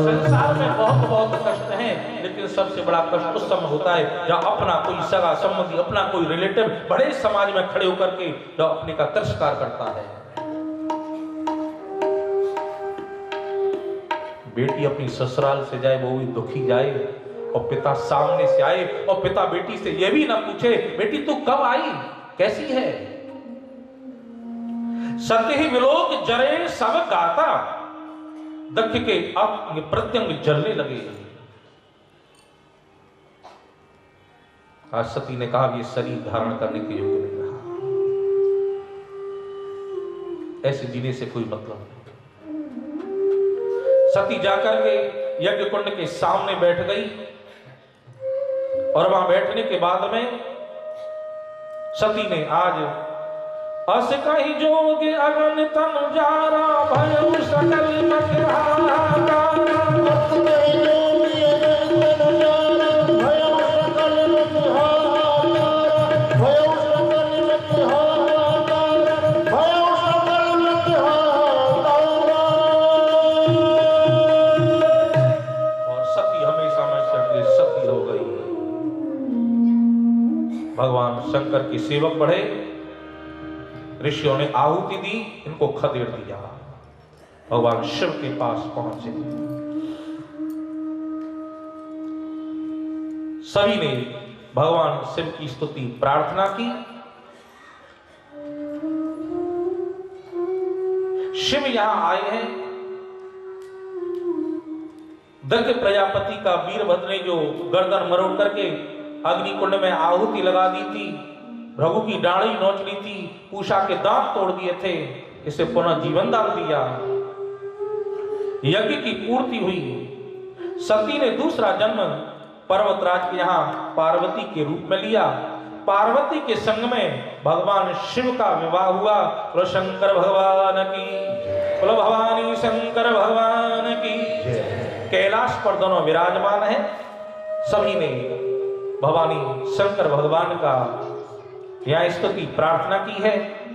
संसार में बहुत बहुत कष्ट हैं, लेकिन सबसे बड़ा कष्ट उस समय होता है जब अपना कोई सगा संबंधी, अपना कोई रिलेटिव बड़े समाज में खड़े होकर के जब अपने का तिरस्कार करता है। बेटी अपनी ससुराल से जाए वो भी दुखी जाए, और पिता सामने से आए और पिता बेटी से यह भी ना पूछे बेटी तू कब आई, कैसी है। सत्य ही विलोक जरे सब गाता, दक्ष के अंग प्रत्यंग जलने लगे। आज सती ने कहा ये शरीर धारण करने के योग्य नहीं रहा, ऐसे जीने से कोई मतलब नहीं। सती जाकर के यज्ञ कुंड के सामने बैठ गई, और वहां बैठने के बाद में सती ने आज अस कहीं जोग अगन तन जारा भयउ सकल मकहारा अस कहीं जोग अगन तन जारा भयउ सकल मकहारा भयउ सकल मकहारा भयउ सकल मकहारा। और सती हमेशा में से सती हो गई। भगवान शंकर के सेवक बढ़े, ऋषियों ने आहुति दी, इनको खदेड़ दिया। भगवान शिव के पास पहुंचे। सभी ने भगवान शिव की स्तुति प्रार्थना की। शिव यहां आए हैं। दक्ष प्रजापति का वीरभद्र ने जो गर्दन मरोड़ करके अग्निकुंड में आहुति लगा दी थी, भृगु की डाढ़ी नोच ली थी, पूषा के दांत तोड़ दिए थे, इसे पुनः जीवन दान दिया। यज्ञ की पूर्ति हुई। सती ने दूसरा जन्म पर्वतराज के यहाँ पार्वती के रूप में लिया। पार्वती के संग में भगवान शिव का विवाह हुआ। बोलो शंकर भगवान की, बोलो भवानी शंकर भगवान की। कैलाश पर दोनों विराजमान है। सभी ने भवानी शंकर भगवान का यहाँ स्तुति प्रार्थना की है।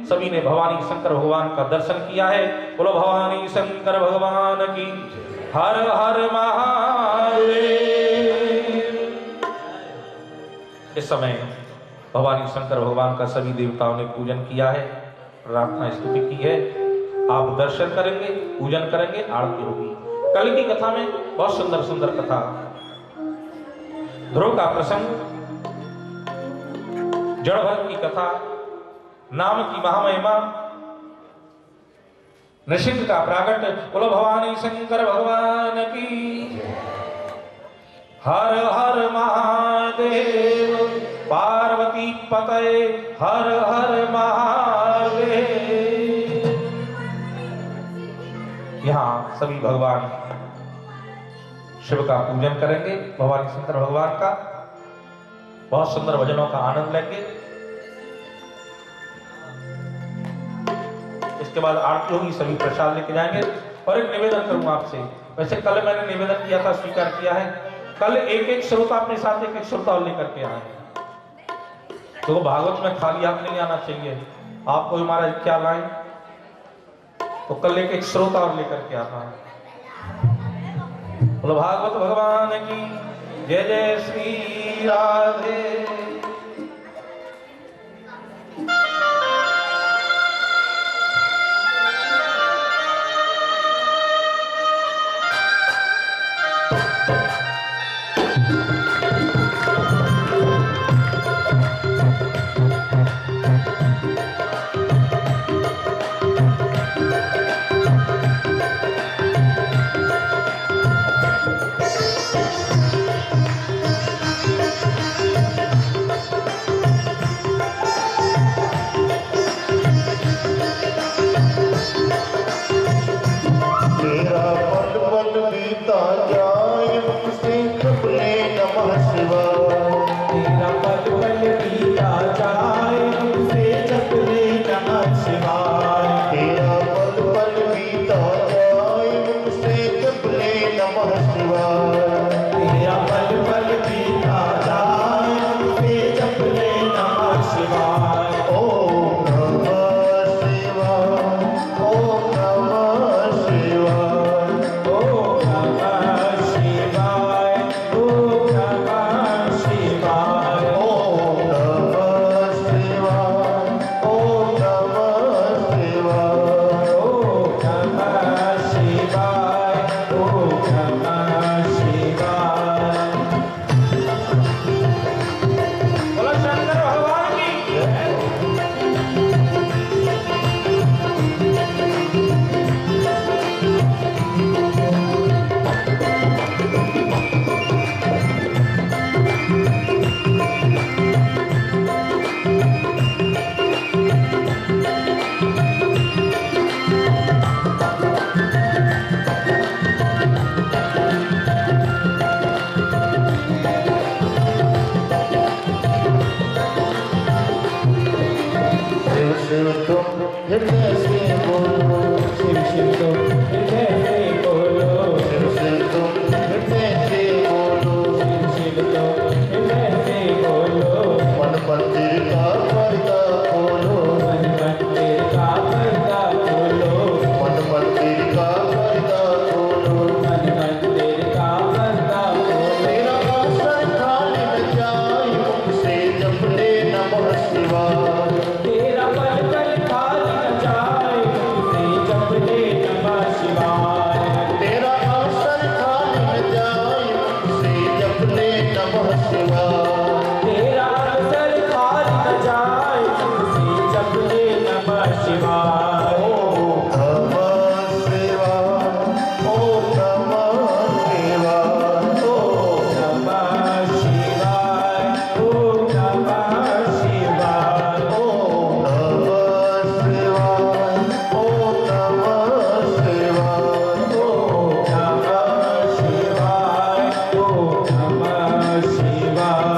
सभी ने भवानी शंकर भगवान का दर्शन किया है। बोलो भवानी शंकर भगवान की। हर हर महादेव। इस समय भवानी शंकर भगवान का सभी देवताओं ने पूजन किया है, प्रार्थना स्तुति की है। आप दर्शन करेंगे, पूजन करेंगे, आरती होगी। कल की कथा में बहुत सुंदर सुंदर कथा, ध्रुव का प्रसंग, जड़ भरत की कथा, नाम की महामहिमा, नृसिंह का प्रागट। बोलो भवानी शंकर भगवान की। हर हर महादेव। पार्वती पतये हर हर महादेव। यहां सभी भगवान शिव का पूजन करेंगे, भवानी शंकर भगवान का। बहुत सुंदर भजनों का आनंद लेंगे। इसके बाद आरती होगी, सभी प्रसाद लेके जाएंगे। और एक निवेदन करूंगा आपसे, वैसे कल मैंने निवेदन किया था, स्वीकार किया है। कल एक एक श्रोता अपने साथ एक एक श्रोता और लेकर के आए। तो भागवत में खाली हाथ नहीं आना चाहिए। आपको भी महाराज क्या लाए, तो कल एक एक श्रोता और लेकर के आना है। बोलो भागवत भगवान की जय। जय श्री राधे। हृदय से बोलो, शिव शिव तो हृदय से बोलो, शिव शिव तुम हृदय से बोलो, शिव शिव तो हृदय से बोलो, मन मंदिर का पर्दा खोलो, मन मंदिर का पर्दा खोलो, मन मंदिर का पर्दा खोलो, मन मंदिर का पर्दा खोलो। तेरा आसन खाली न जाए, मुख से जप ले नमः शिवाय, तेरा पल पल खाली न जाए, तुझसे जप ले नमः शिवाय। तेरा आसन खाली न जाए, मुख से जप ले नमः शिवाय, तेरा अवसर खाली न जाए, तुझसे जप ले नमः शिवाय। ओम नमः शिवाय, ओम नमः शिवाय, ओम नमः शिवाय, ओम नमः शिवाय, ओम नमः शिवाय, ओम नमः शिवाय, ओम नमः शिवाय, ओम नमः शिवाय।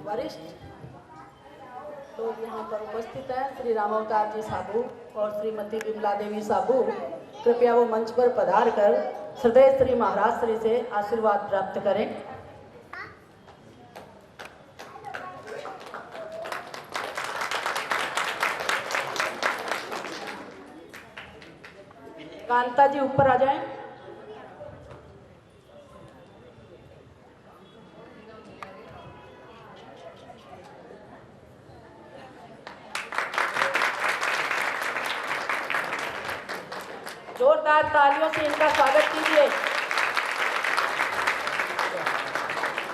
वरिष्ठ लोग यहाँ पर उपस्थित हैं, श्री रामावतार जी साबू और श्रीमती विमला देवी साबू, कृपया वो मंच पर पधार कर हृदय श्री महाराज श्री से आशीर्वाद प्राप्त करें। कांता जी ऊपर आ जाएं। जोरदार तालियों से इनका स्वागत कीजिए।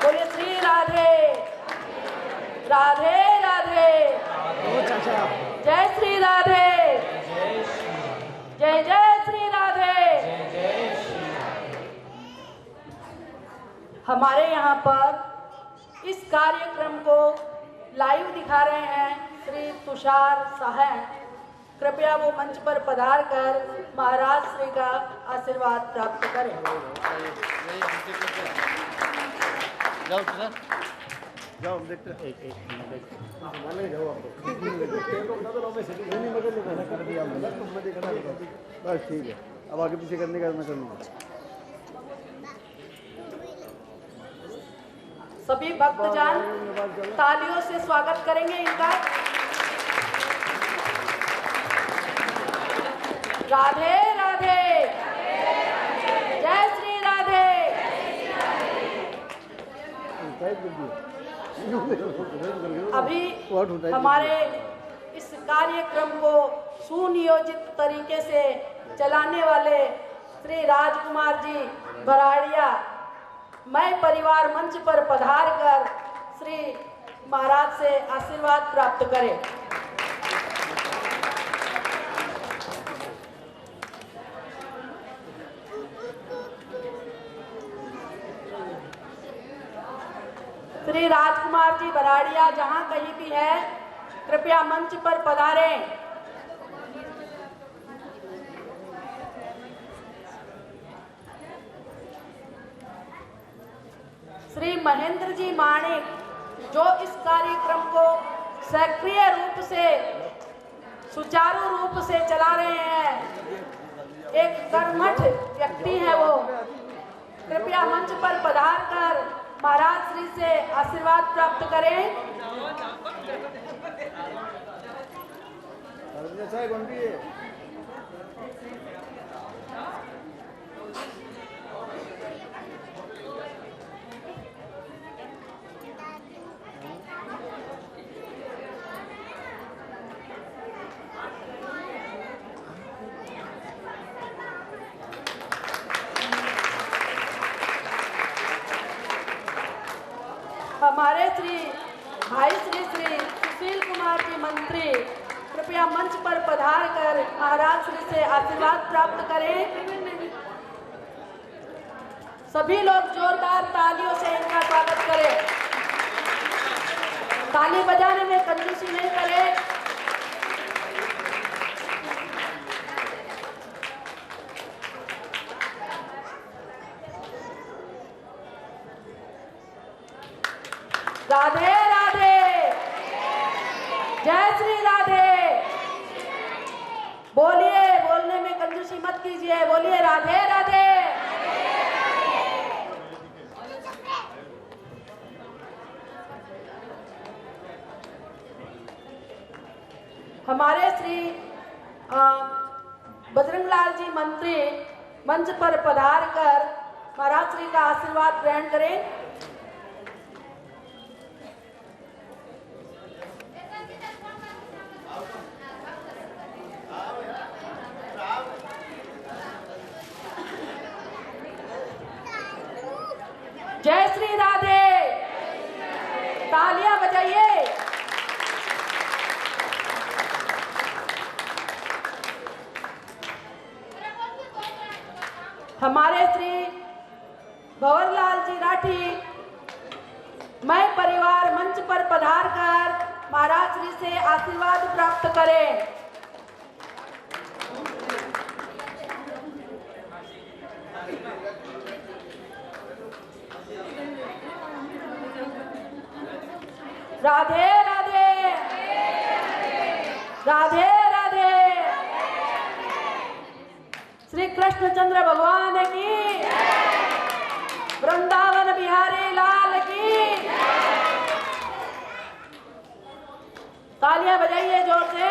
बोलिए श्री राधे राधे राधे, जय श्री राधे, जय जय श्री राधे। हमारे यहाँ पर इस कार्यक्रम को लाइव दिखा रहे हैं श्री तुषार साहब, कृपया वो मंच पर पधार कर महाराज श्री का आशीर्वाद प्राप्त करें। जाओ देखते एक माने जाओ आपको कर दिया बस ठीक है। अब आगे पीछे करने का मैं करूँगा। सभी भक्तजन तालियों से स्वागत करेंगे इनका। राधे राधे, जय श्री राधे। अभी हमारे इस कार्यक्रम को सुनियोजित तरीके से चलाने वाले श्री राजकुमार जी भराड़िया, मैं परिवार मंच पर पधार कर श्री महाराज से आशीर्वाद प्राप्त करें। श्री राजकुमार जी बराड़िया जहां कहीं भी है, कृपया मंच पर पधारें। श्री महेंद्र जी माणिक, जो इस कार्यक्रम को सक्रिय रूप से सुचारू रूप से चला रहे हैं, एक कर्मठ व्यक्ति है वो, कृपया मंच पर पधार कर महाराज श्री से आशीर्वाद प्राप्त करें। हमारे भाई श्री सुशील कुमार जी मंत्री, कृपया मंच पर पधार कर महाराज श्री से आशीर्वाद प्राप्त करें। सभी लोग जोरदार तालियों से इनका स्वागत करें। ताली बजाने में कंजूसी नहीं करें। राधे राधे, जय श्री राधे। बोलिए, बोलने में कंजूसी मत कीजिए, बोलिए राधे राधे। हमारे श्री बजरंगलाल जी मंत्री मंच पर पधार कर महाराज श्री का आशीर्वाद ग्रहण करें। जय श्री राधे, तालियां बजाइए। हमारे श्री भंवरलाल जी राठी, मैं परिवार मंच पर पधार कर महाराज श्री से आशीर्वाद प्राप्त करें। राधे राधे राधे राधे। श्री कृष्णचंद्र भगवान की, वृंदावन बिहारी लाल की। तालियां बजाइए जोर से।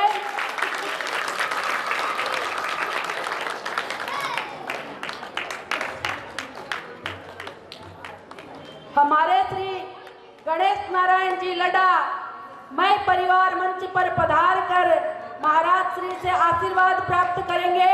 हमारे श्री गणेश नारायण जी लड्डा मैं परिवार मंच पर पधार कर महाराज श्री से आशीर्वाद प्राप्त करेंगे।